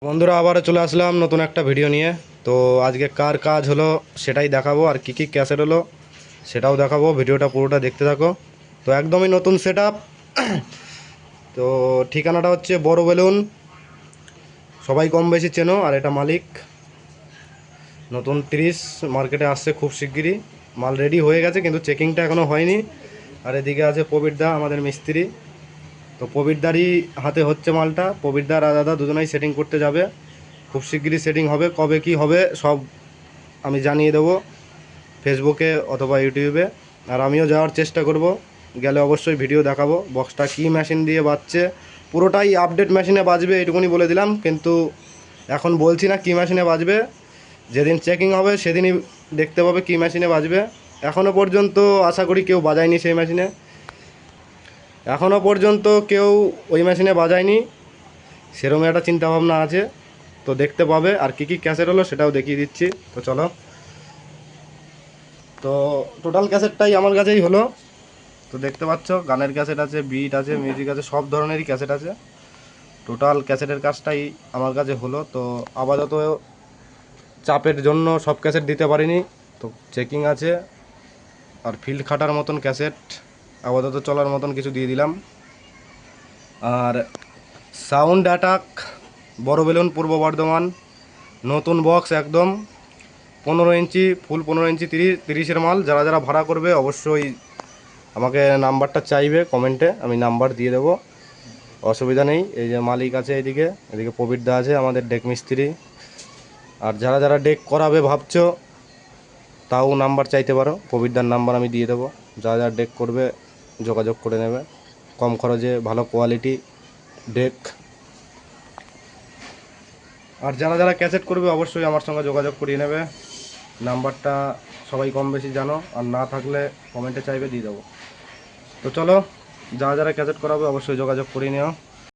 বন্ধুরা আবারও চলে আসলাম নতুন একটা ভিডিও নিয়ে। তো আজকে কার কাজ হলো সেটাই দেখাবো, আর কী কী ক্যাসেট হলো সেটাও দেখাবো। ভিডিওটা পুরোটা দেখতে থাকো। তো একদমই নতুন সেট আপ। তো ঠিকানাটা হচ্ছে বড় বেলুন, সবাই কম বেশি চেনো। আর এটা মালিক নতুন 30 মার্কেটে আসছে খুব শিগগিরই। মাল রেডি হয়ে গেছে কিন্তু চেকিংটা এখনও হয়নি। আর এদিকে আছে প্রবীরদা আমাদের মিস্ত্রি। তো প্রবীরদারই হাতে হচ্ছে মালটা। প্রবীরদার আর দাদা দুজনেই সেটিং করতে যাবে, খুব শিগগিরই সেটিং হবে। কবে কি হবে সব আমি জানিয়ে দেবো ফেসবুকে অথবা ইউটিউবে। আর আমিও যাওয়ার চেষ্টা করব, গেলে অবশ্যই ভিডিও দেখাবো। বক্সটা কী মেশিন দিয়ে বাজছে, পুরোটাই আপডেট মেশিনে বাজবে এইটুকুনি বলে দিলাম, কিন্তু এখন বলছি না কী মেশিনে বাজবে। যেদিন চেকিং হবে সেদিনই দেখতে পাবে কী মেশিনে বাজবে। এখনও পর্যন্ত আশা করি কেউ বাজায়নি সেই মেশিনে, এখনও পর্যন্ত কেউ ওই মেশিনে বাজায়নি, সেরকম একটা চিন্তাভাবনা আছে। তো দেখতে পাবে। আর কী কী ক্যাসেট হলো সেটাও দেখিয়ে দিচ্ছি। তো চলো। তো টোটাল ক্যাসেটটাই আমার কাছেই হলো। তো দেখতে পাচ্ছ গানের ক্যাসেট আছে, বিট আছে, মিউজিক আছে, সব ধরনেরই ক্যাসেট আছে। টোটাল ক্যাসেটের কাজটাই আমার কাছে হলো। তো আপাতত চাপের জন্য সব ক্যাসেট দিতে পারিনি, তো চেকিং আছে। আর ফিল্ড খাটার মতন ক্যাসেট আপাতত চলার মতন কিছু দিয়ে দিলাম। আর সাউন্ড অ্যাটাক, বড় বেলুন, পূর্ব বর্ধমান, নতুন বক্স একদম 15 ইঞ্চি, ফুল 15 ইঞ্চি, 30-30-এর মাল। যারা যারা ভাড়া করবে অবশ্যই আমাকে নাম্বারটা চাইবে কমেন্টে, আমি নাম্বার দিয়ে দেবো, অসুবিধা নেই। এই যে মালিক আছে এদিকে, এদিকে প্রবীরদা আছে আমাদের ডেক মিস্ত্রি। আর যারা যারা ডেক করাবে ভাবছো তাও নাম্বার চাইতে পারো, প্রবীরদার নাম্বার আমি দিয়ে দেবো। যারা যারা ডেক করবে যোগাযোগ করে নেবে, কম খরচে ভালো কোয়ালিটি ডেক। আর যারা যারা ক্যাসেট করবে অবশ্যই আমার সঙ্গে যোগাযোগ করিয়ে নেবে। নাম্বারটা সবাই কম বেশি জানো, আর না থাকলে কমেন্টে চাইবে দিয়ে দেবো। তো চলো, যারা যারা ক্যাসেট করাবে অবশ্যই যোগাযোগ করিয়ে নিও।